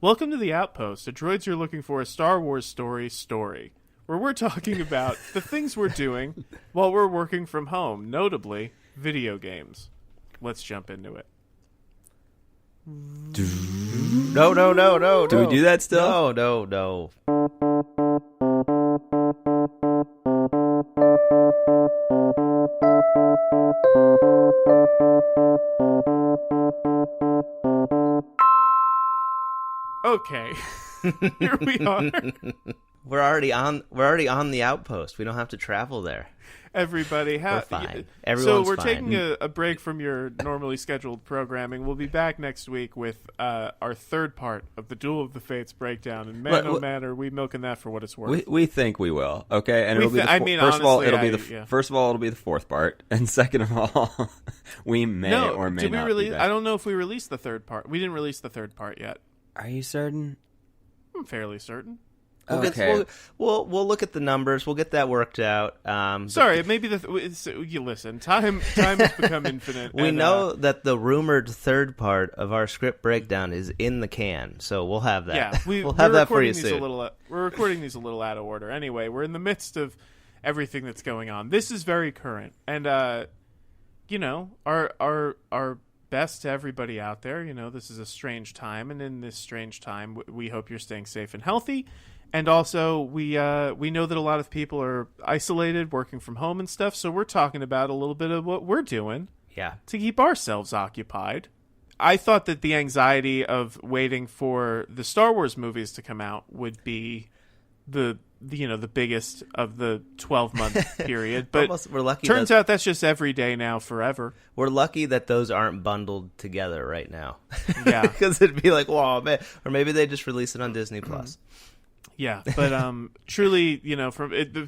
Welcome to the Outpost, a droids you're looking for a Star Wars story, where we're talking about the things we're doing while we're working from home, notably video games. Let's jump into it. No. Do we do that still? No. Okay, here we are. We're already on the Outpost. We don't have to travel there. Everybody, We're fine. So Everyone's we're fine. taking a break from your normally scheduled programming. We'll be back next week with our third part of the Duel of the Fates breakdown. And man, oh man, are we milking that for what it's worth? We think we will. Okay, and We it'll be. I mean, first of all, honestly, it'll be first of all it'll be the fourth part, and second of all, we may or may did we not. release? Be I don't know if we released the third part. We didn't release the third part yet. Are you certain? I'm fairly certain. We'll look at the numbers. We'll get that worked out. Sorry, maybe you listen. Time has become infinite. We know that the rumored third part of our script breakdown is in the can, so we'll have that. Yeah, we'll have that for you soon. We're recording these a little out of order. Anyway, we're in the midst of everything that's going on. This is very current, and our best to everybody out there. This is a strange time, and in this strange time, we hope you're staying safe and healthy. And also, we know that a lot of people are isolated, working from home and stuff, so we're talking about a little bit of what we're doing to keep ourselves occupied. I thought that the anxiety of waiting for the Star Wars movies to come out would be the biggest of the 12-month period, but we're lucky turns out that's just every day now forever. We're lucky that those aren't bundled together right now. Yeah. Because it'd be like, whoa, man. Or maybe they just release it on Disney+. Yeah, but truly,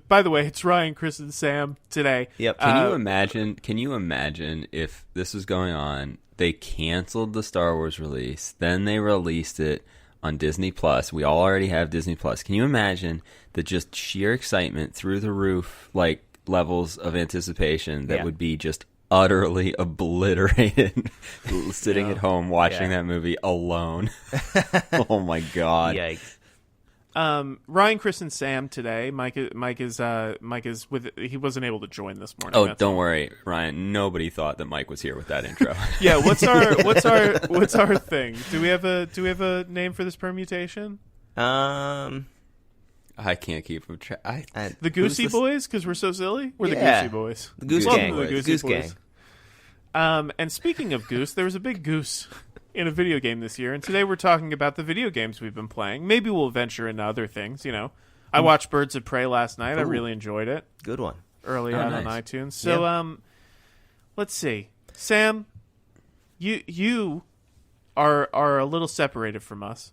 by the way, it's Ryan, Chris, and Sam today. Yep. Can you imagine if this was going on, they canceled the Star Wars release, then they released it on Disney+. We all already have Disney+. Can you imagine the just sheer excitement through the roof, like levels of anticipation that would be just utterly obliterated sitting at home watching that movie alone? Oh my God. Yikes. Ryan, Chris, and Sam today. Mike is with. He wasn't able to join this morning. Oh, don't worry, Ryan. Nobody thought that Mike was here with that intro. Yeah. What's our thing? Do we have a name for this permutation? I can't keep them track. The Goosey Boys, because we're so silly. We're the Goosey Boys. The Goose Welcome Gang. to the Goosey Goose Boys. Gang. And speaking of goose, there was a big goose in a video game this year, and today we're talking about the video games we've been playing. Maybe we'll venture into other things. I watched Birds of Prey last night. I really enjoyed it. Good one. Early out on iTunes. So, let's see. Sam, you are a little separated from us.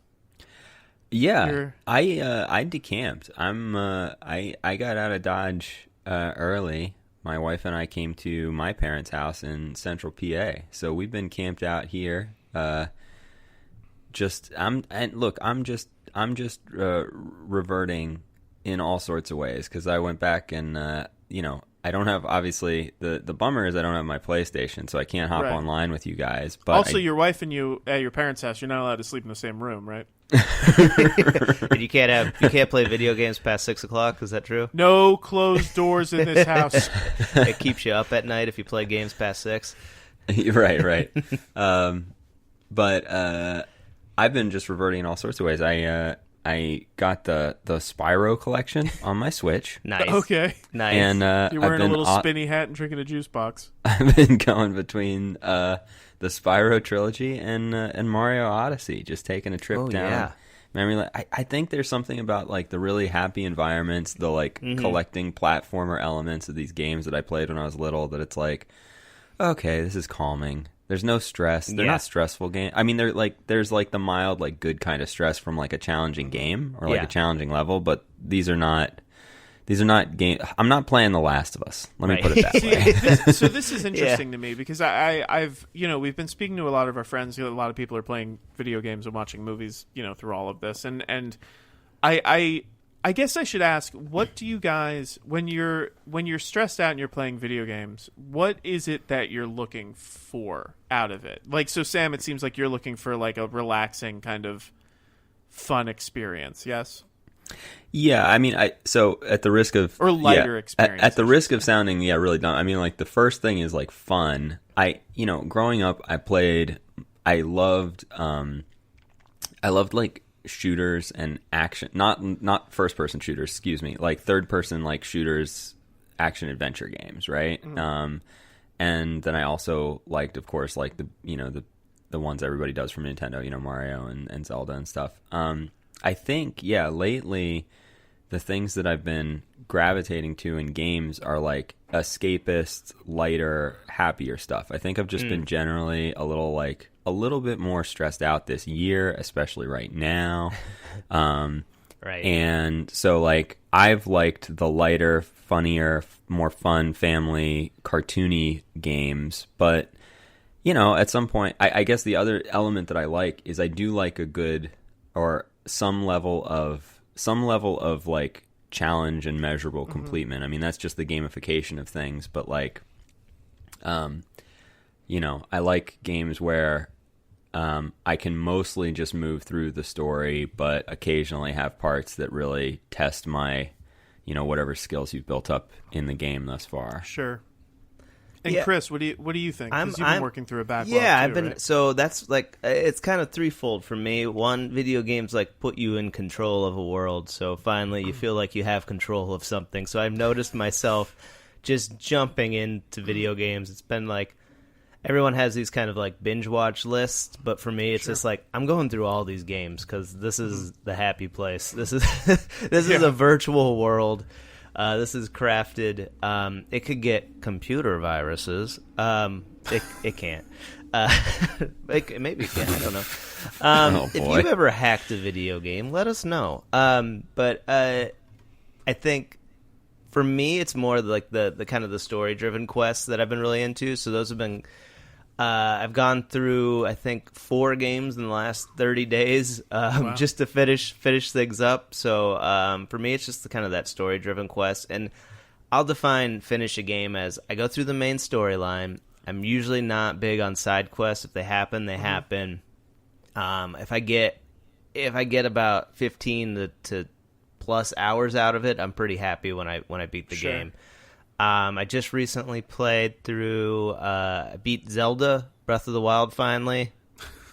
Yeah, I decamped. I got out of Dodge early. My wife and I came to my parents' house in Central PA, so we've been camped out here. I'm just reverting in all sorts of ways because I went back and I don't have, obviously the bummer is I don't have my PlayStation, so I can't hop online with you guys. But also, your wife and you at your parents' house, you're not allowed to sleep in the same room, right? And you can't play video games past 6:00. Is that true? No closed doors in this house. It keeps you up at night if you play games past 6. Right. But I've been just reverting in all sorts of ways. I got the Spyro collection on my Switch. Nice. Okay. Nice. And you're wearing a little spinny hat and drinking a juice box. I've been going between the Spyro trilogy and Mario Odyssey, just taking a trip down memory lane. I think there's something about like the really happy environments, the collecting platformer elements of these games that I played when I was little, that it's like, okay, this is calming. There's no stress. They're not stressful games. I mean, there's like the mild, like good kind of stress from like a challenging game or like a challenging level, but these are not games. I'm not playing The Last of Us. Let me put it that way. So this is interesting to me because I've we've been speaking to a lot of our friends. A lot of people are playing video games and watching movies, through all of this, and I guess I should ask, what do you guys, when you're stressed out and you're playing video games, what is it that you're looking for out of it? Like, so Sam, it seems like you're looking for like a relaxing kind of fun experience. Yes. Yeah, I mean, so at the risk of or lighter experience. At the risk of sounding really dumb, I mean, like the first thing is like fun. Growing up, I loved like shooters and action, not first person shooters, excuse me, like third person like shooters, action adventure games, right? And then I also liked, of course, like the ones everybody does from Nintendo, Mario and Zelda and stuff. I think, lately the things that I've been gravitating to in games are like escapist, lighter, happier stuff. I think I've just been generally a little bit more stressed out this year, especially right now. Right. And so like I've liked the lighter, funnier, more fun, family, cartoony games, but at some point, I guess the other element that I like is I do like a good or some level of like challenge and measurable completement. I mean, that's just the gamification of things, but like, I like games where I can mostly just move through the story, but occasionally have parts that really test my, whatever skills you've built up in the game thus far. Sure. And Chris, what do you think? Because you've been working through a backlog. Yeah, too, I've been. Right? So that's like it's kind of threefold for me. One, video games like put you in control of a world. So finally, you feel like you have control of something. So I've noticed myself just jumping into video games. It's been like everyone has these kind of like binge watch lists, but for me, it's just like I'm going through all these games because this is the happy place. This is is a virtual world. This is crafted. It could get computer viruses. It can't. Maybe it can. I don't know. If you've ever hacked a video game, let us know. But I think for me, it's more like the kind of the story driven quests that I've been really into. So those have been. I've gone through, I think, 4 games in the last 30 days just to finish things up. So for me, it's just the kind of that story-driven quest. And I'll define finish a game as I go through the main storyline. I'm usually not big on side quests. If they happen, they happen. If I get about 15 to plus hours out of it, I'm pretty happy when I beat the game. I just recently played through, beat Zelda Breath of the Wild finally.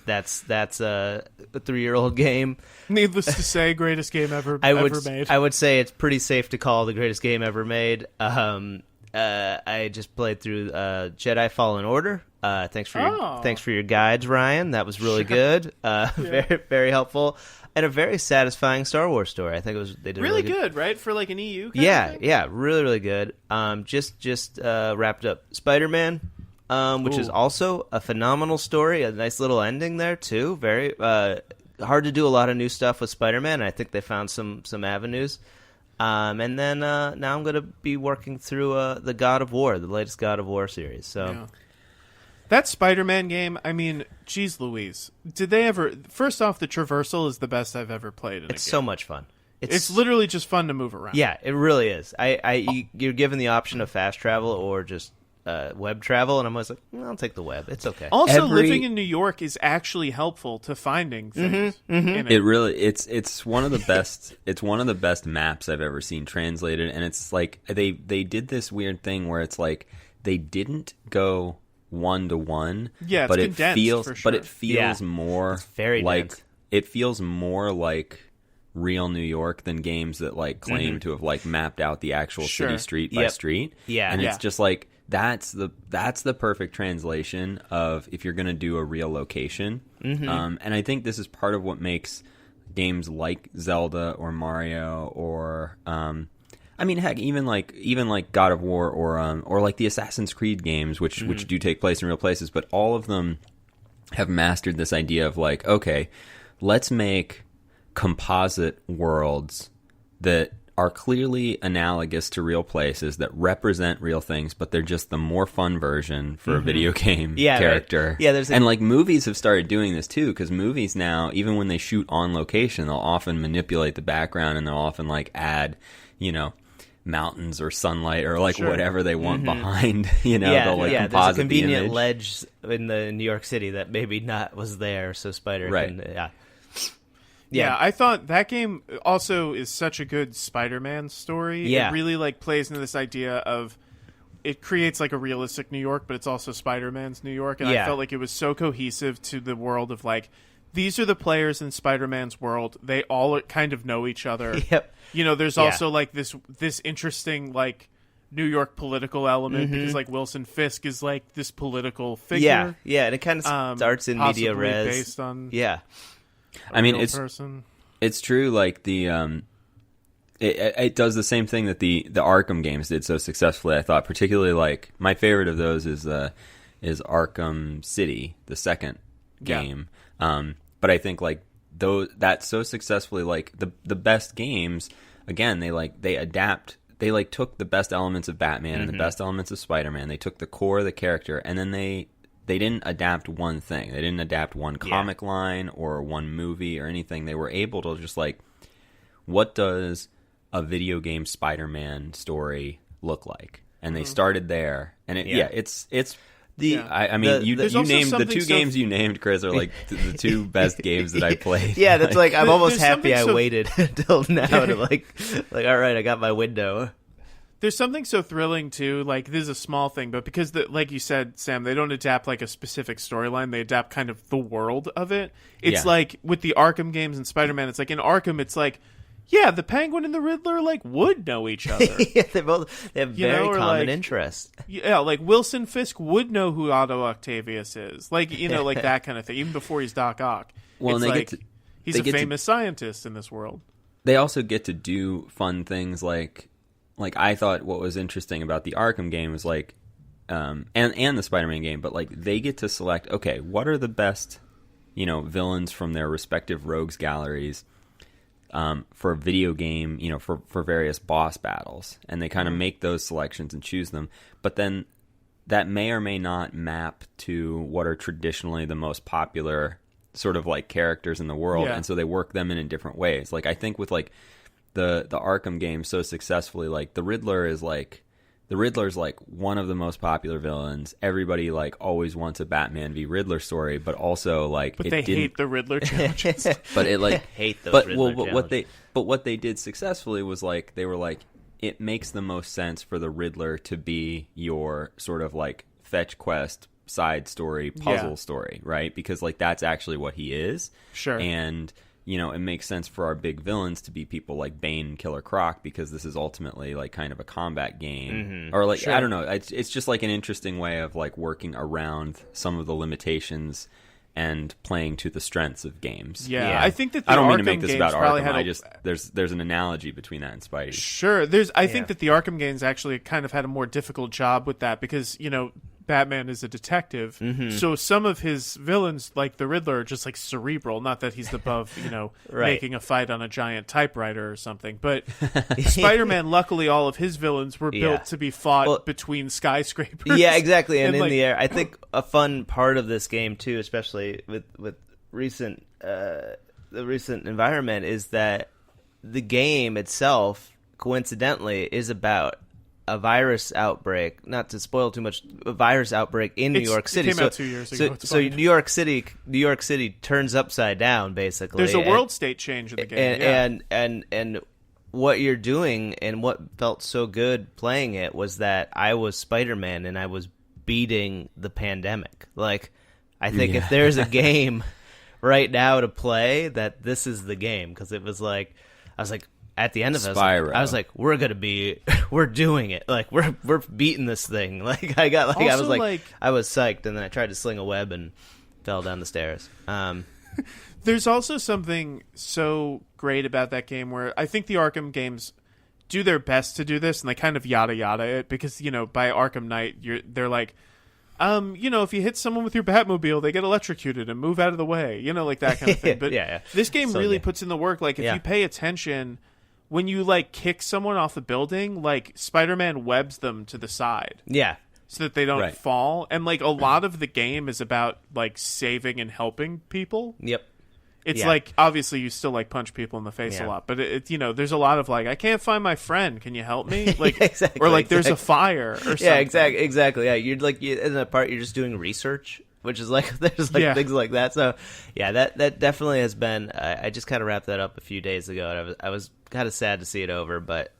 That's a 3-year-old game. Needless to say, greatest game ever made. I would say it's pretty safe to call the greatest game ever made. I just played through Jedi Fallen Order. Thanks for your guides, Ryan. That was really good. Very, very helpful. And a very satisfying Star Wars story. I think they did really good, right? For like an EU kind yeah, of thing? Yeah, really, really good. Just wrapped up Spider-Man, which is also a phenomenal story. A nice little ending there too. Very hard to do a lot of new stuff with Spider-Man. I think they found some avenues. And then now I'm going to be working through the God of War, the latest God of War series. So. Yeah. That Spider-Man game, I mean, geez Louise. Did they ever... First off, the traversal is the best I've ever played in a game. It's so much fun. It's literally just fun to move around. Yeah, it really is. You're given the option of fast travel or just web travel, and I'm always like, I'll take the web. It's okay. Also, living in New York is actually helpful to finding things. It really... It's one of the best... It's one of the best maps I've ever seen translated, and it's like they did this weird thing where it's like they didn't go... 1-to-1, yeah, but it feels, for sure. but it feels more very like dense. It feels more like real New York than games that like claim to have like mapped out the actual city street by street. Yeah, and it's just like that's the perfect translation of if you're going to do a real location. And I think this is part of what makes games like Zelda or Mario or I mean, heck, even like God of War or like the Assassin's Creed games, which do take place in real places, but all of them have mastered this idea of like, okay, let's make composite worlds that are clearly analogous to real places that represent real things, but they're just the more fun version for a video game character. Right. Yeah, and like movies have started doing this too, because movies now, even when they shoot on location, they'll often manipulate the background and they'll often like add, mountains or sunlight or like whatever they want behind, they'll like composite there's a convenient the image. ledge in the New York City that maybe not was there, so Spider can, Yeah, I thought that game also is such a good Spider-Man story. Yeah. It really like plays into this idea of it creates like a realistic New York, but it's also Spider-Man's New York, and I felt like it was so cohesive to the world of like, these are the players in Spider-Man's world. They all kind of know each other. Yep. You know, there's also like this interesting like New York political element because like Wilson Fisk is like this political figure. Yeah, and it kind of starts in media res based on I mean, person. It's true. Like the it does the same thing that the Arkham games did so successfully. I thought, particularly like my favorite of those is Arkham City, the second game. But I think like though that's so successfully, like the best games again, they adapt. They like took the best elements of Batman and the best elements of Spider-Man. They took the core of the character, and then they didn't adapt one thing. They didn't adapt one comic line or one movie or anything. They were able to just like, what does a video game Spider-Man story look like? And they started there, and it's I mean, you named the two games you named, Chris, are like the two best games that I played. Yeah, that's like I'm almost happy I waited until now to like all right, I got my window. There's something so thrilling too. Like this is a small thing, but because like you said, Sam, they don't adapt like a specific storyline. They adapt kind of the world of it. It's like with the Arkham games and Spider-Man. It's like in Arkham, it's like, yeah, the Penguin and the Riddler like would know each other. They have very common interests. Yeah, like Wilson Fisk would know who Otto Octavius is. Like like that kind of thing. Even before he's Doc Ock. Well, it's and like he's a famous scientist in this world. They also get to do fun things like I thought what was interesting about the Arkham game was like, and the Spider-Man game, but like they get to select, okay, what are the best, villains from their respective rogues galleries, for a video game, for various boss battles, and they kind of make those selections and choose them. But then that may or may not map to what are traditionally the most popular sort of like characters in the world, and so they work them in different ways. Like I think with like the Arkham game so successfully, like the Riddler's like one of the most popular villains. Everybody like always wants a Batman v Riddler story, but also like they hate the Riddler challenges. But it like hate those Riddler challenges. What they did successfully was like they were like, it makes the most sense for the Riddler to be your sort of like fetch quest side story puzzle story, right? Because like that's actually what he is. Sure. And it makes sense for our big villains to be people like Bane and Killer Croc, because this is ultimately like kind of a combat game, or like, I don't know. It's just like an interesting way of like working around some of the limitations and playing to the strengths of games. Yeah. I think that I don't mean to Arkham make this about games Arkham. There's an analogy between that and Spidey. Sure. I think that the Arkham games actually kind of had a more difficult job with that because, Batman is a detective, so some of his villains, like the Riddler, are just like cerebral. Not that he's above, making a fight on a giant typewriter or something. But Spider-Man, luckily, all of his villains were built to be fought between skyscrapers. Yeah, exactly, and in like, the air. I think a fun part of this game too, especially with recent the recent environment, is that the game itself, coincidentally, is about a virus outbreak. Not to spoil too much, a virus outbreak in New York City. It came out 2 years ago. So New York City turns upside down basically. There's a world state change in the game, and what you're doing and what felt so good playing it was that I was Spider-Man and I was beating the pandemic. Like, I think if there's a game right now to play, that this is the game, because it was like, I was like, at the end of it, I was like, we're doing it. Like, we're beating this thing. Like, I was psyched, and then I tried to sling a web and fell down the stairs. There's also something so great about that game where I think the Arkham games do their best to do this, and they kind of yada yada it, because, by Arkham Knight, they're like, if you hit someone with your Batmobile, they get electrocuted and move out of the way, like that kind of thing. But this game really puts in the work. Like, if you pay attention, when you like kick someone off a building, like Spider-Man webs them to the side. Yeah. So that they don't fall. And like a lot of the game is about like saving and helping people. Yep. It's like, obviously you still like punch people in the face a lot, but it there's a lot of like, I can't find my friend, can you help me? Like, exactly, or like there's a fire or something. Yeah, exactly. Yeah. You're like, in that part, you're just doing research. which is like there's like things like that. So yeah, that definitely has been. I just kind of wrapped that up a few days ago, and I was kind of sad to see it over, but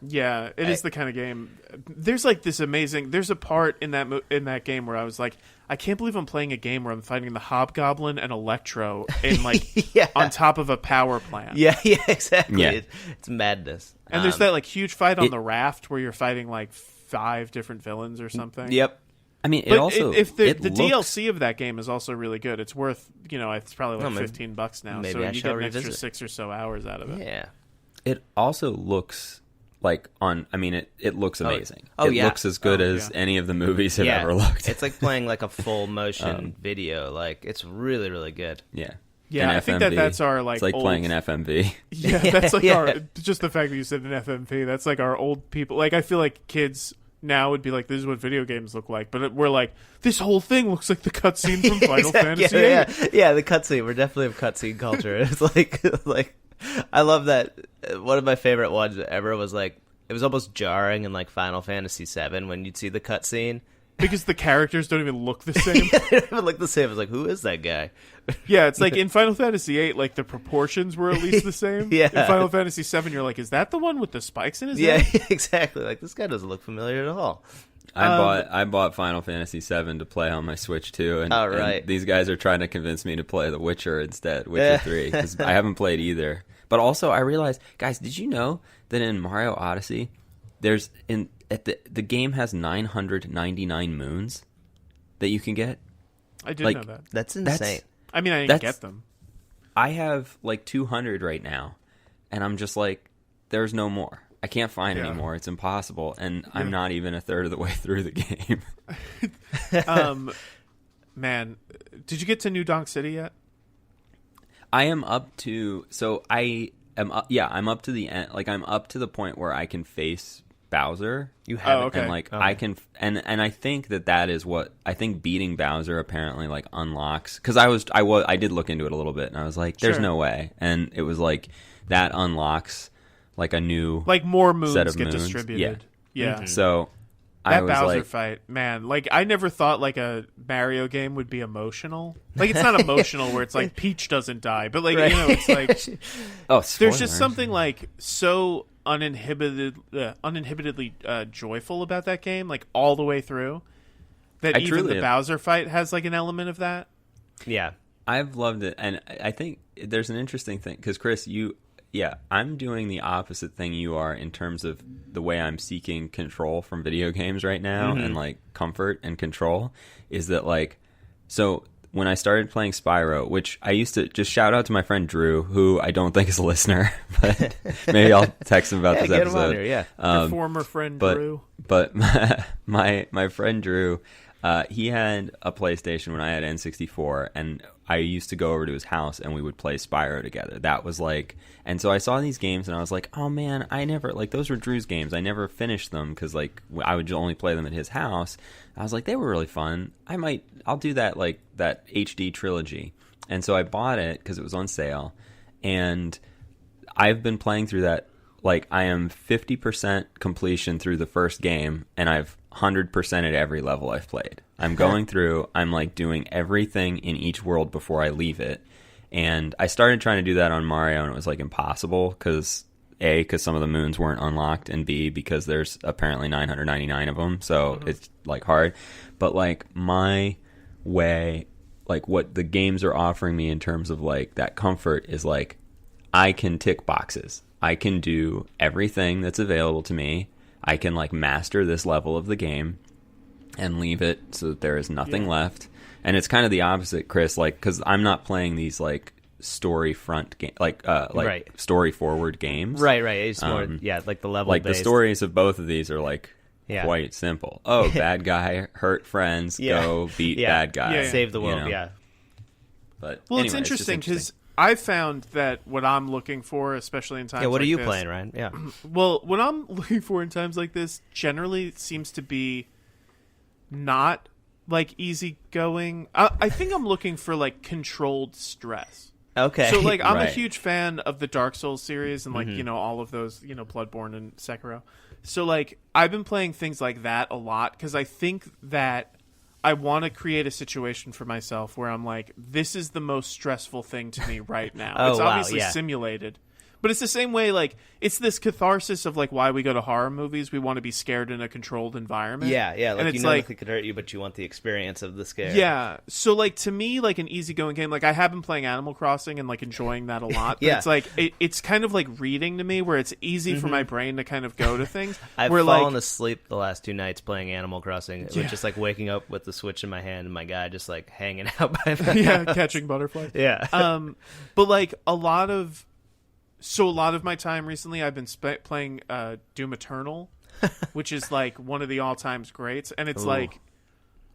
yeah, it is the kind of game. There's like this amazing. There's a part in that game where I was like, I can't believe I'm playing a game where I'm fighting the Hobgoblin and Electro in like on top of a power plant. Yeah, exactly. Yeah. It's madness. And there's that like huge fight on the raft where you're fighting like 5 different villains or something. Yep. I mean, the DLC of that game is also really good. It's worth, it's probably like $15 now. Maybe so I you shall get an extra revisit. 6 or so hours out of it. Yeah. It also looks like it looks amazing. It looks as good as any of the movies have ever looked. It's like playing like a full motion video. Like it's really, really good. Yeah. Yeah, I think that's our like. It's like playing an FMV. Yeah, that's like our. Just the fact that you said an FMV, that's like our old people. Like I feel like kids now would be like, "This is what video games look like," but we're like, "This whole thing looks like the cutscene from Final Fantasy VIII." Yeah, the cutscene. We're definitely of cutscene culture. It's like I love that. One of my favorite ones ever was like it was almost jarring in like Final Fantasy VII when you'd see the cutscene. Because the characters don't even look the same. They don't even look the same. It's like, who is that guy? Yeah, it's like in Final Fantasy VIII, like the proportions were at least the same. Yeah. In Final Fantasy VII, you're like, is that the one with the spikes in his head? Yeah, exactly. Like this guy doesn't look familiar at all. I bought Final Fantasy VII to play on my Switch too, and these guys are trying to convince me to play The Witcher instead, Witcher 3, because I haven't played either. But also, I realized, guys, did you know that in Mario Odyssey, the game has 999 moons that you can get? I did know that. That's insane. I mean, I didn't get them. I have like 200 right now, and I'm just like, there's no more. I can't find any more. It's impossible, and I'm not even a third of the way through the game. Man, did you get to New Donk City yet? I am up to. So I am. I'm up to the end. Like I'm up to the point where I can face Bowser. You have okay. And like I can, and I think that is what I think beating Bowser apparently like unlocks. Because I did look into it a little bit, and I was like, "There's no way," and it was like that unlocks like a new more moons set of get moons. distributed. Yeah. Mm-hmm. So that I was Bowser like, fight, man. Like I never thought like a Mario game would be emotional. Like it's not emotional where it's like Peach doesn't die, but like it's like there's just something like so uninhibitedly joyful about that game, like all the way through. That even the Bowser fight has like an element of that. Yeah, I've loved it, and I think there's an interesting thing because Chris, I'm doing the opposite thing you are in terms of the way I'm seeking control from video games right now, and like comfort and control is that like, so when I started playing Spyro, which I used to just shout out to my friend Drew, who I don't think is a listener, but maybe I'll text him about this get episode. Him on here, Your former friend Drew. But my friend Drew, he had a PlayStation when I had N64, and I used to go over to his house and we would play Spyro together. That was like, and so I saw these games and I was like, oh man, I never, like those were Drew's games. I never finished them because like I would only play them at his house. I was like, they were really fun. I'll do that, like that HD trilogy. And so I bought it because it was on sale, and I've been playing through that. Like I am 50% completion through the first game, and I've 100% at every level I've played. I'm going through, I'm like doing everything in each world before I leave it. And I started trying to do that on Mario, and it was like impossible because some of the moons weren't unlocked, and B, because there's apparently 999 of them. So it's like hard. But like my way, like what the games are offering me in terms of like that comfort is like I can tick boxes. I can do everything that's available to me. I can like master this level of the game and leave it so that there is nothing left. And it's kind of the opposite, Chris, like because I'm not playing these like story front game, like story forward games. Right. It's more, like the level. Like the stories of both of these are like quite simple. Oh, bad guy hurt friends, go beat bad guy, save the world. But it's interesting because I found that what I'm looking for, especially in times like this... what are you playing, Ryan? Yeah. Well, what I'm looking for in times like this generally seems to be not, like, easygoing. I think I'm looking for, like, controlled stress. Okay. So, like, I'm a huge fan of the Dark Souls series and, like, all of those, Bloodborne and Sekiro. So, like, I've been playing things like that a lot because I think that I want to create a situation for myself where I'm like, this is the most stressful thing to me right now. It's obviously simulated. But it's the same way, like, it's this catharsis of, like, why we go to horror movies. We want to be scared in a controlled environment. Yeah, like, and you know it could hurt you, but you want the experience of the scare. Yeah. So, like, to me, like, an easygoing game, like, I have been playing Animal Crossing and, like, enjoying that a lot. But it's, like, it's kind of like reading to me, where it's easy for my brain to kind of go to things. I've fallen asleep the last 2 nights playing Animal Crossing. It was just, like, waking up with the Switch in my hand and my guy just, like, hanging out by the house. Catching butterflies. Yeah. But, like, a lot of my time recently, I've been playing Doom Eternal, which is like one of the all-time greats, and it's like,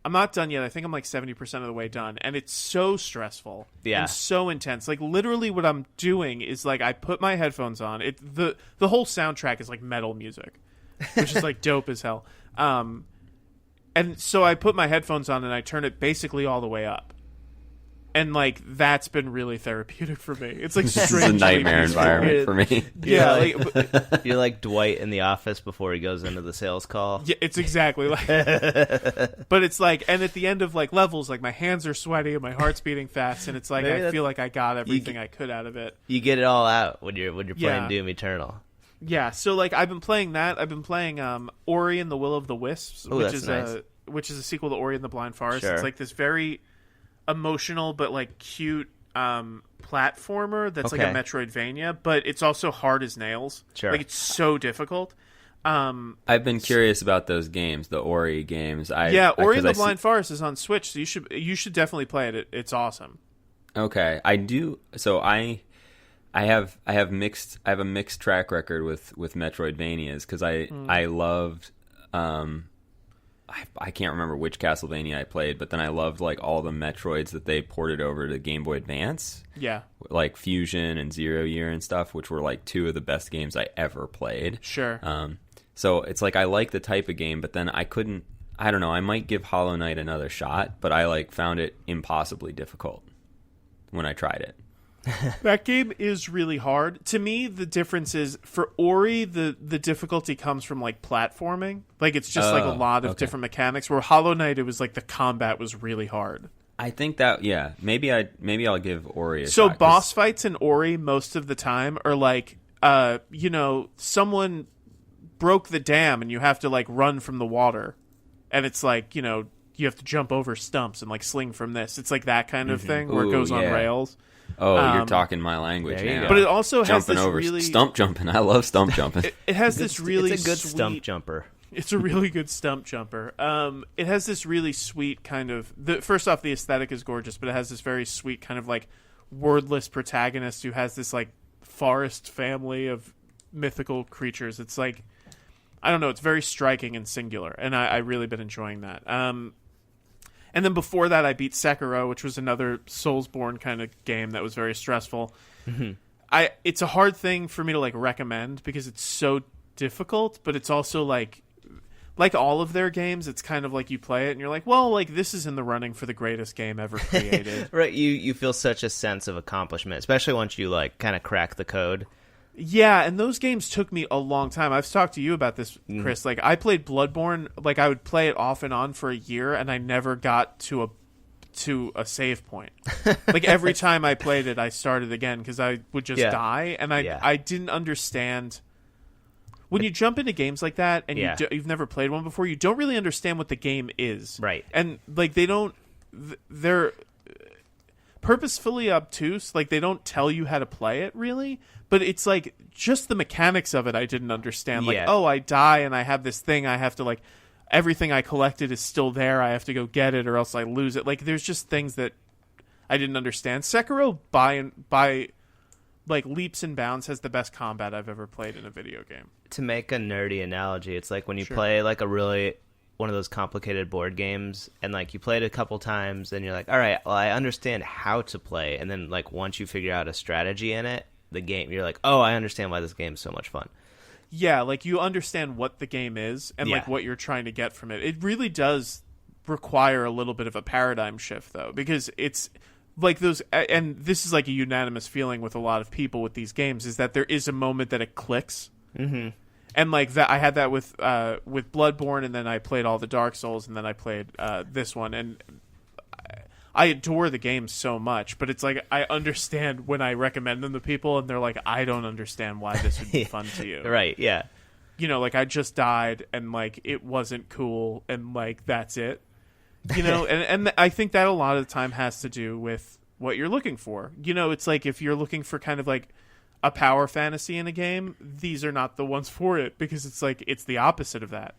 I'm not done yet. I think I'm like 70% of the way done, and it's so stressful and so intense. Like, literally what I'm doing is, like, I put my headphones on. The whole soundtrack is like metal music, which is like dope as hell. And so I put my headphones on and I turn it basically all the way up. And, like, that's been really therapeutic for me. It's, like, this is a nightmare environment for me. Yeah. You're like Dwight in The Office before he goes into the sales call. Yeah, it's exactly like... But it's, like... And at the end of, like, levels, like, my hands are sweaty and my heart's beating fast, and it's, like, I feel like I got everything I could out of it. You get it all out when you're playing Doom Eternal. Yeah, so, like, I've been playing that. I've been playing Ori and the Will of the Wisps, which is a sequel to Ori and the Blind Forest. Sure. It's, like, this very... emotional but like cute platformer that's like a Metroidvania, but it's also hard as nails. Sure. Like, it's so difficult. I've been curious about those games, the Ori games. Ori and the Blind Forest is on Switch, so you should definitely play it. It's awesome. Okay, I do. So I have a mixed track record with Metroidvanias, because I loved. I can't remember which Castlevania I played, but then I loved, like, all the Metroids that they ported over to Game Boy Advance. Yeah. Like Fusion and Zero Year and stuff, which were, like, 2 of the best games I ever played. Sure. So it's like I like the type of game, but then I don't know, I might give Hollow Knight another shot, but I, like, found it impossibly difficult when I tried it. That game is really hard. To me, the difference is, for Ori, the difficulty comes from, like, platforming. Like, it's just like a lot of different mechanics. Where Hollow Knight, it was like the combat was really hard. I think that maybe I'll give Ori a shot. So boss fights in Ori most of the time are like, someone broke the dam and you have to, like, run from the water, and it's like, you have to jump over stumps and, like, sling from this. It's like that kind of thing where it goes on rails. Oh, you're talking my language now. But it also has this over really... Stump jumping. I love stump jumping. It has this really It's a good sweet... stump jumper. It's a really good stump jumper. It has this really sweet kind of... First off, the aesthetic is gorgeous, but it has this very sweet kind of, like, wordless protagonist who has this, like, forest family of mythical creatures. It's like... I don't know. It's very striking and singular, and I really been enjoying that. And then before that, I beat Sekiro, which was another Soulsborne kind of game that was very stressful. Mm-hmm. It's a hard thing for me to, like, recommend because it's so difficult, but it's also like all of their games, it's kind of like you play it and you're like, well, like, this is in the running for the greatest game ever created. Right, you feel such a sense of accomplishment, especially once you, like, kind of crack the code. Yeah, and those games took me a long time. I've talked to you about this, Chris. Like, I played Bloodborne, like, I would play it off and on for a year, and I never got to a save point. Like, every time I played it, I started again because I would just die, and I didn't understand. When you jump into games like that and you've never played one before, you don't really understand what the game is. Right. And, like, they're purposefully obtuse. Like, they don't tell you how to play it, really. But it's, like, just the mechanics of it I didn't understand. Like, I die and I have this thing I have to, like, everything I collected is still there. I have to go get it or else I lose it. Like, there's just things that I didn't understand. Sekiro, by like, leaps and bounds, has the best combat I've ever played in a video game. To make a nerdy analogy, it's like when you play, like, one of those complicated board games, and, like, you play it a couple times, and you're like, all right, well, I understand how to play. And then, like, once you figure out a strategy in it, the game, you're like, oh, I understand why this game's so much fun. Yeah, like, you understand what the game is and like what you're trying to get from it. It really does require a little bit of a paradigm shift, though, because it's like those, and this is like a unanimous feeling with a lot of people with these games, is that there is a moment that it clicks. Mm-hmm. And like that, I had that with Bloodborne, and then I played all the Dark Souls, and then I played this one, and I adore the game so much. But it's like I understand when I recommend them to people, and they're like, I don't understand why this would be fun to you, Right? Yeah. You know, like I just died, and like it wasn't cool, and like that's it. You know, and I think that a lot of the time has to do with what you're looking for. You know, it's like if you're looking for kind of like a power fantasy in a game, these are not the ones for it, because it's like it's the opposite of that.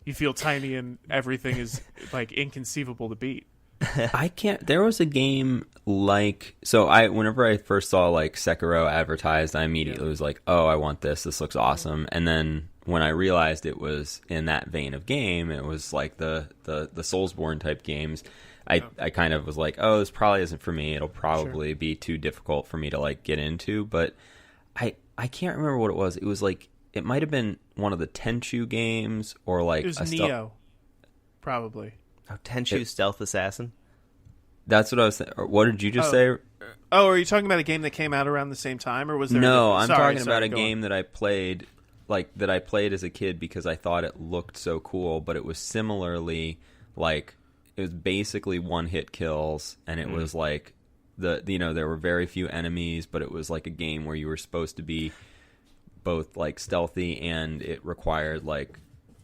You feel tiny and everything is like inconceivable to beat. I can't. There was a game like, so whenever I first saw like Sekiro advertised, I immediately was like, oh, I want this. This looks awesome. And then when I realized it was in that vein of game, it was like the Soulsborne type games. I kind of was like, oh, this probably isn't for me. It'll probably be too difficult for me to like get into. But I can't remember what it was. It was like, it might have been one of the Tenchu games, or like it was Neo, probably. Oh, Tenchu Stealth Assassin. That's what I was saying. What did you just say? Oh, are you talking about a game that came out around the same time, or was there? No, I'm talking about a game that I played, as a kid because I thought it looked so cool. But it was similarly like, it was basically one-hit kills, and it was like there were very few enemies, but it was like a game where you were supposed to be both like stealthy, and it required like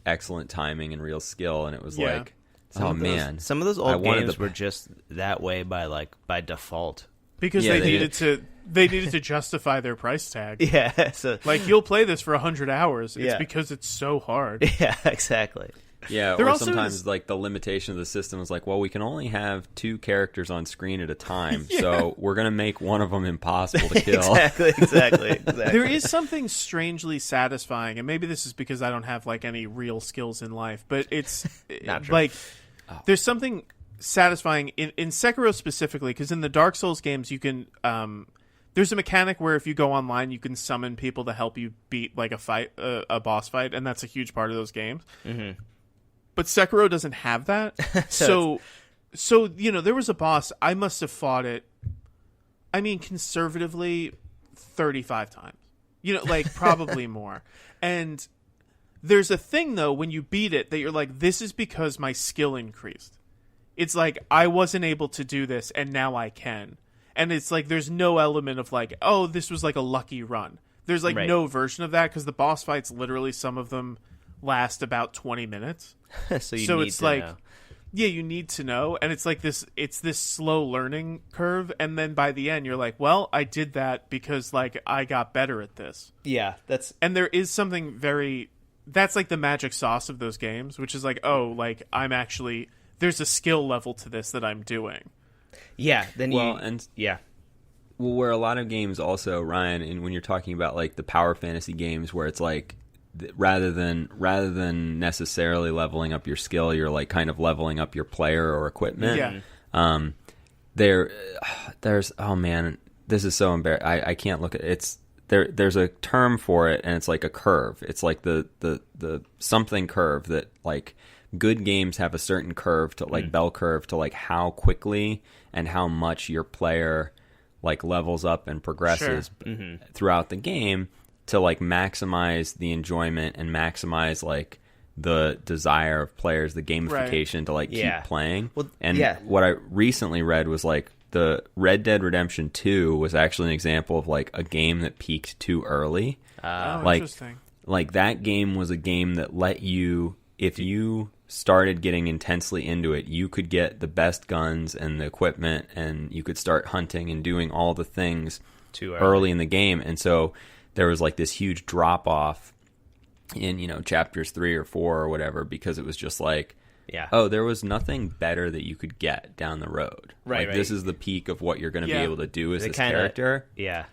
excellent timing and real skill, and it was like, some of those old games were just that way by default, because they needed to justify their price tag. Yeah, so like you'll play this for 100 hours. It's because it's so hard. Yeah, exactly. Yeah, or sometimes like the limitation of the system is like, well, we can only have 2 characters on screen at a time, so we're going to make one of them impossible to kill. Exactly. There is something strangely satisfying, and maybe this is because I don't have like any real skills in life, but it's not true. Like there's something satisfying in Sekiro specifically, because in the Dark Souls games you can there's a mechanic where if you go online, you can summon people to help you beat like a boss fight, and that's a huge part of those games. Mm-hmm. But Sekiro doesn't have that. So you know, there was a boss, I must have fought it, I mean, conservatively 35 times. You know, like probably more. And there's a thing though when you beat it that you're like, this is because my skill increased. It's like I wasn't able to do this and now I can. And it's like there's no element of like, oh, this was like a lucky run. There's like no version of that, because the boss fights, literally some of them last about 20 minutes. So it's like know. Yeah, you need to know, and it's like this slow learning curve, and then by the end you're like, well, I did that because like I got better at this. Yeah, and there is something that's like the magic sauce of those games, which is like, oh, like I'm actually, there's a skill level to this that I'm doing. Yeah, Well, where a lot of games also, Ryan, and when you're talking about like the power fantasy games where it's like, rather than necessarily leveling up your skill, you're like kind of leveling up your player or equipment. Yeah. There's oh man, this is so embarrassing. I can't look at it. There's a term for it, and it's like a curve. It's like the something curve that like good games have a certain curve to like bell curve to like how quickly and how much your player like levels up and progresses throughout the game, to like maximize the enjoyment and maximize like the desire of players, the gamification to like keep playing. Well, what I recently read was like the Red Dead Redemption 2 was actually an example of like a game that peaked too early. Interesting. Like that game was a game that let you, if you started getting intensely into it, you could get the best guns and the equipment, and you could start hunting and doing all the things too early in the game. And so there was like this huge drop off in, you know, chapters 3 or 4 or whatever, because it was just like, oh, there was nothing better that you could get down the road. Like, this is the peak of what you're going to be able to do as this character. Yeah.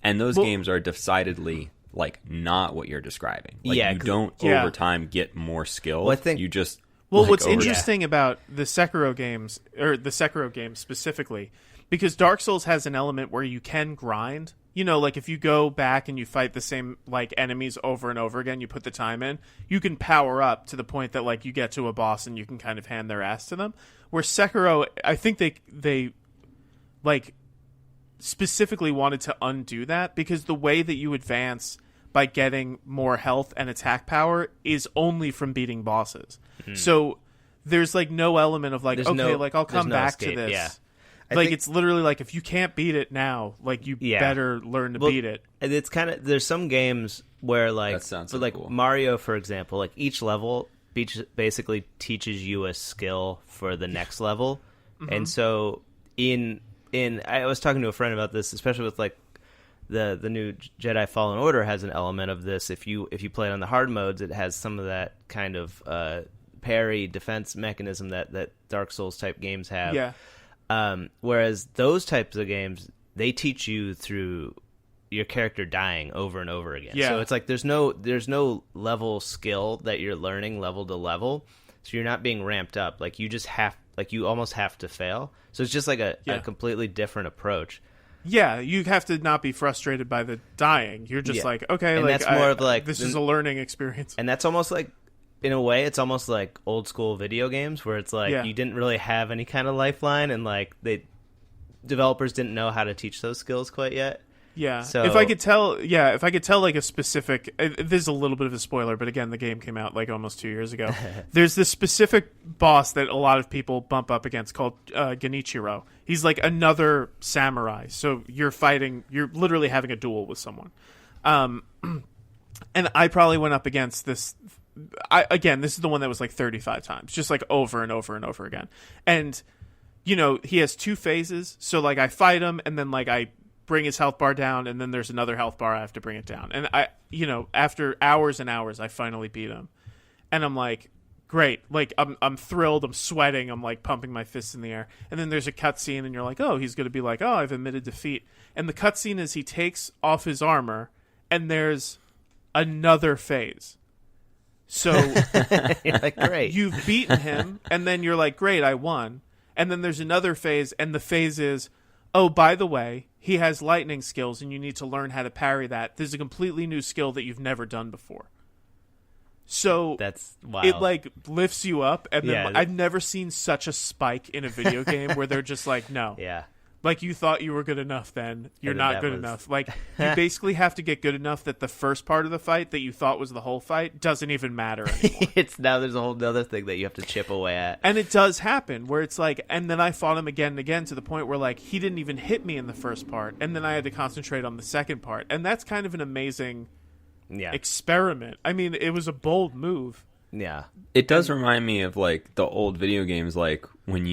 And those games are decidedly like not what you're describing. Like, you don't over time get more skill. Well, I think you just what's interesting about the Sekiro games, or the Sekiro games specifically, because Dark Souls has an element where you can grind. You know, like if you go back and you fight the same like enemies over and over again, you put the time in, you can power up to the point that like you get to a boss and you can kind of hand their ass to them. Where Sekiro, I think they like specifically wanted to undo that, because the way that you advance by getting more health and attack power is only from beating bosses. So there's like no element of like, I'll come back to this. Yeah. It's literally like, if you can't beat it now, like you better learn to beat it. And it's kind of, there's some games where like, cool. Mario, for example, like each level basically teaches you a skill for the next level. And so I was talking to a friend about this, especially with like the new Jedi Fallen Order has an element of this. If you play it on the hard modes, it has some of that kind of parry defense mechanism that Dark Souls type games have. Yeah. Whereas those types of games, they teach you through your character dying over and over again. Yeah. So it's like there's no level skill that you're learning level to level. So you're not being ramped up. Like you almost have to fail. So it's just like a completely different approach. Yeah, you have to not be frustrated by the dying. You're just like, okay, and like that's more of like this is a learning experience. And that's almost like, in a way, it's almost like old school video games where it's like you didn't really have any kind of lifeline, and like developers didn't know how to teach those skills quite yet. Yeah. So if I could tell like a specific, this is a little bit of a spoiler, but again, the game came out like almost 2 years ago. There's this specific boss that a lot of people bump up against called Genichiro. He's like another samurai. So you're literally having a duel with someone. And I probably went up against this. This is the one that was like 35 times, just like over and over and over again. And, he has 2 phases. So like I fight him, and then like I bring his health bar down, and then there's another health bar I have to bring it down. And after hours and hours, I finally beat him. And I'm like, great. Like I'm thrilled. I'm sweating. I'm like pumping my fists in the air. And then there's a cutscene, and you're like, oh, he's going to be like, oh, I've admitted defeat. And the cutscene is he takes off his armor, and there's another phase. So you're like, great. You've beaten him, and then you're like, great, I won. And then there's another phase, and the phase is, oh, by the way, he has lightning skills, and you need to learn how to parry that. There's a completely new skill that you've never done before. So that's wild. It like lifts you up, and then I've never seen such a spike in a video game where they're just like, no. Yeah. Like, you thought you were good enough then. You're not good enough. Like, you basically have to get good enough that the first part of the fight that you thought was the whole fight doesn't even matter anymore. Now there's a whole other thing that you have to chip away at. And it does happen, where it's like, and then I fought him again and again to the point where, like, he didn't even hit me in the first part, and then I had to concentrate on the second part. And that's kind of an amazing experiment. I mean, it was a bold move. Yeah. It does remind me of like the old video games, like when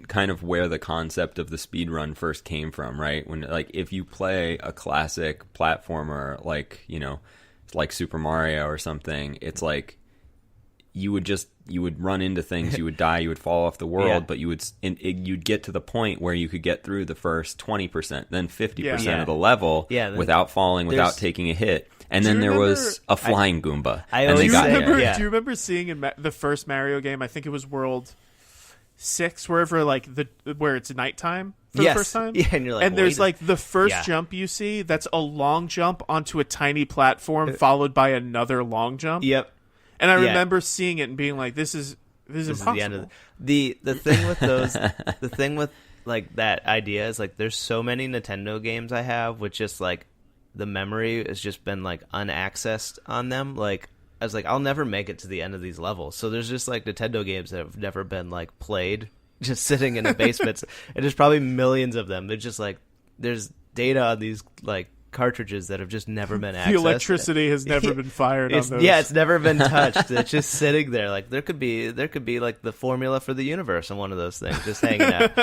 kind of where the concept of the speed run first came from, right? When like if you play a classic platformer like, like Super Mario or something, it's like you would run into things, you would die, you would fall off the world, but you'd get to the point where you could get through the first 20%, then 50% of the level without falling, without taking a hit. And then there was a flying Goomba. Do you remember seeing in the first Mario game, I think it was World 6, where it's nighttime for the first time? Yeah, and you're like, there's like the first jump you see, that's a long jump onto a tiny platform followed by another long jump. Yep. And I remember seeing it and being like, this is impossible. The end of the thing with those, the thing with like that idea is like, there's so many Nintendo games I have with just like, the memory has just been like unaccessed on them. Like I was like, I'll never make it to the end of these levels. So there's just like Nintendo games that have never been like played, just sitting in a basement. And there's probably millions of them. They're just like, there's data on these like cartridges that have just never been accessed. The electricity has never been fired on those. Yeah, it's never been touched. It's just sitting there. Like there could be like the formula for the universe on one of those things, just hanging out.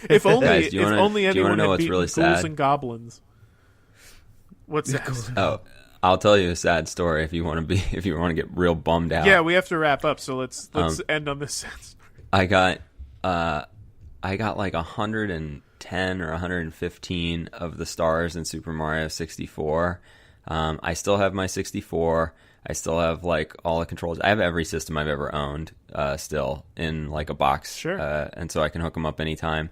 If only, Guys, anyone know had what's beaten really ghouls sad? and goblins. What's that? Oh, I'll tell you a sad story if you want to get real bummed out. Yeah, we have to wrap up, so let's end on this sad story. I got like 110 or 115 of the stars in Super Mario 64. I still have my 64. I still have like all the controls. I have every system I've ever owned still in like a box. Sure. And so I can hook them up anytime.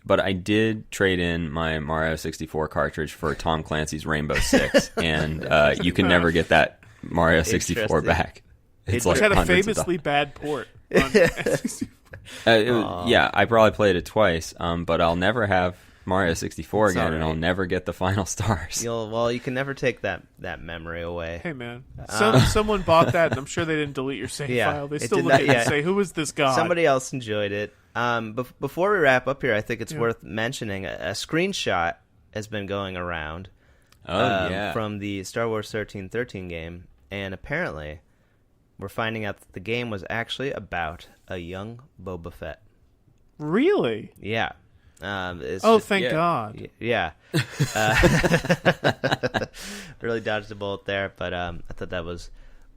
But I did trade in my Mario 64 cartridge for Tom Clancy's Rainbow Six, and you can never get that Mario 64 back. It's like had a famously bad port. On yeah, I probably played it twice, but I'll never have Mario 64 again, right. and I'll never get the final stars. You can never take that memory away. Hey, man. Someone bought that, and I'm sure they didn't delete your save file. They still look at it and say, who is this god? Somebody else enjoyed it. Before we wrap up here, I think it's worth mentioning a screenshot has been going around from the Star Wars 1313 game, and apparently we're finding out that the game was actually about a young Boba Fett. Really? Yeah. Thank God. Yeah. Really dodged a bullet there, but I thought that was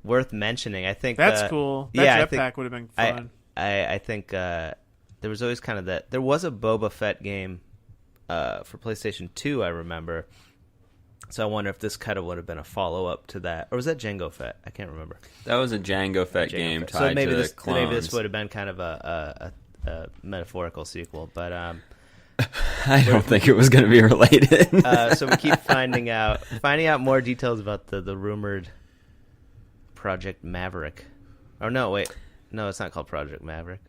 worth mentioning. I think that's cool. That jetpack would have been fun. I think there was always kind of that. There was a Boba Fett game for PlayStation 2, I remember. So I wonder if this kind of would have been a follow-up to that. Or was that Jango Fett? I can't remember. That was a Jango Fett game tied to the clones. Maybe this would have been kind of a metaphorical sequel, but I don't think it was going to be related. So we keep finding out more details about the rumored Project Maverick. Oh no, wait, no, it's not called Project Maverick.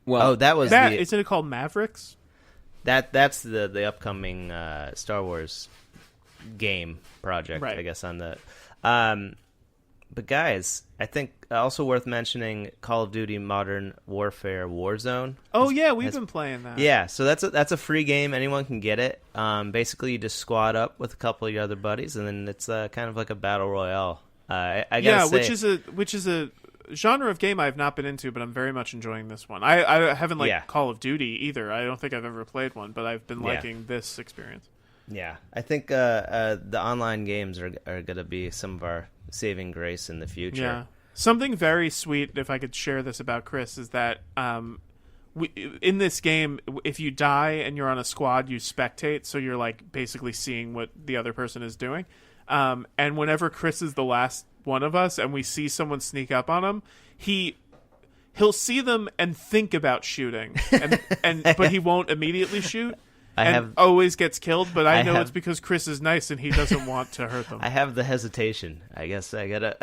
Well, isn't it called Mavericks? That's the upcoming Star Wars game project, right. I guess on the. But guys, I think also worth mentioning Call of Duty Modern Warfare Warzone. Oh yeah, we've been playing that. Yeah, so that's a free game. Anyone can get it. Basically, you just squad up with a couple of your other buddies, and then it's kind of like a battle royale. I gotta say, which is a genre of game I've not been into, but I'm very much enjoying this one. I haven't liked Call of Duty either. I don't think I've ever played one, but I've been liking this experience. Yeah, I think the online games are going to be some of our saving grace in the future. Yeah. Something very sweet, if I could share this about Chris, is that in this game, if you die and you're on a squad, you spectate, so you're like basically seeing what the other person is doing. And whenever Chris is the last one of us and we see someone sneak up on him, he'll see them and think about shooting, but he won't immediately shoot. Always gets killed, but I know it's because Chris is nice and he doesn't want to hurt them. I have the hesitation. I guess I gotta.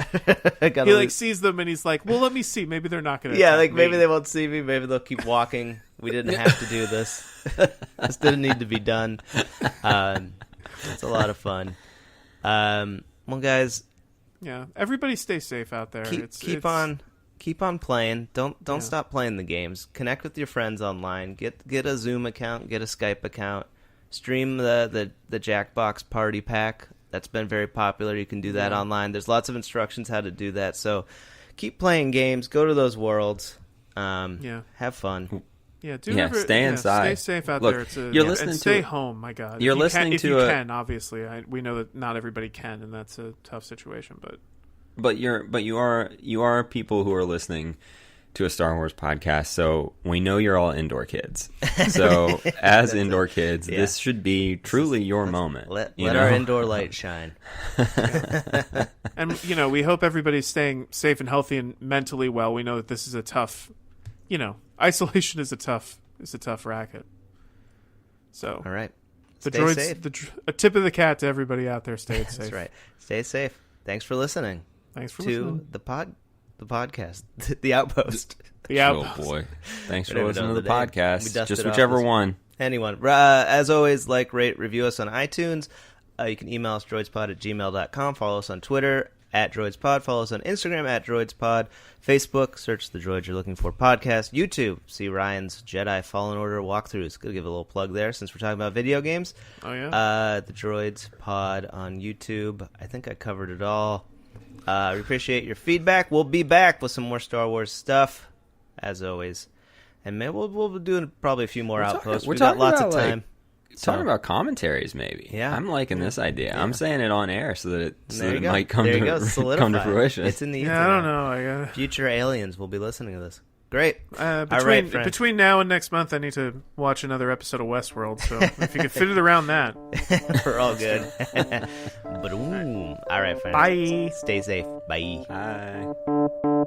He sees them and he's like, "Well, let me see. Maybe they're not gonna." Yeah, like maybe they won't see me. Maybe they'll keep walking. We didn't have to do this. This didn't need to be done. It's a lot of fun. Well, guys. Yeah, everybody stay safe out there. Keep on playing. Don't stop playing the games. Connect with your friends online. Get a Zoom account. Get a Skype account. Stream the Jackbox Party Pack. That's been very popular. You can do that online. There's lots of instructions how to do that. So keep playing games. Go to those worlds. Have fun. Yeah, stay inside. Stay safe out Look, there. You're listening and stay home. My God, you're listening if you can. Obviously, we know that not everybody can, and that's a tough situation. But you are people who are listening to a Star Wars podcast, so we know you're all indoor kids. So as indoor kids, this should be truly your moment. Let our indoor light shine. And we hope everybody's staying safe and healthy and mentally well. We know that this is a tough, isolation is a tough racket. So all right, stay safe. A tip of the cat to everybody out there. Stay safe. That's right. Stay safe. Thanks for listening. Thanks for listening to the podcast, the Outpost. The Outpost. Oh boy! Thanks for listening to the podcast. Just whichever one. Anyone. As always, rate, review us on iTunes. You can email us droidspod@gmail.com. Follow us on Twitter @droidspod. Follow us on Instagram @droidspod. Facebook, search the droid you're looking for podcast. YouTube, see Ryan's Jedi Fallen Order walkthroughs. Gonna give a little plug there since we're talking about video games. Oh yeah. The Droids Pod on YouTube. I think I covered it all. We appreciate your feedback. We'll be back with some more Star Wars stuff, as always. And maybe we'll be doing probably a few more Outposts. We've got lots of time. Talking about commentaries, maybe. Yeah. I'm liking this idea. Yeah. I'm saying it on air so that it might come to fruition. It's in the Internet. I don't know. Future aliens will be listening to this. Great. Between now and next month, I need to watch another episode of Westworld. So if you can fit it around that, we're all good. All right, friends. Bye. Stay safe. Bye. Bye.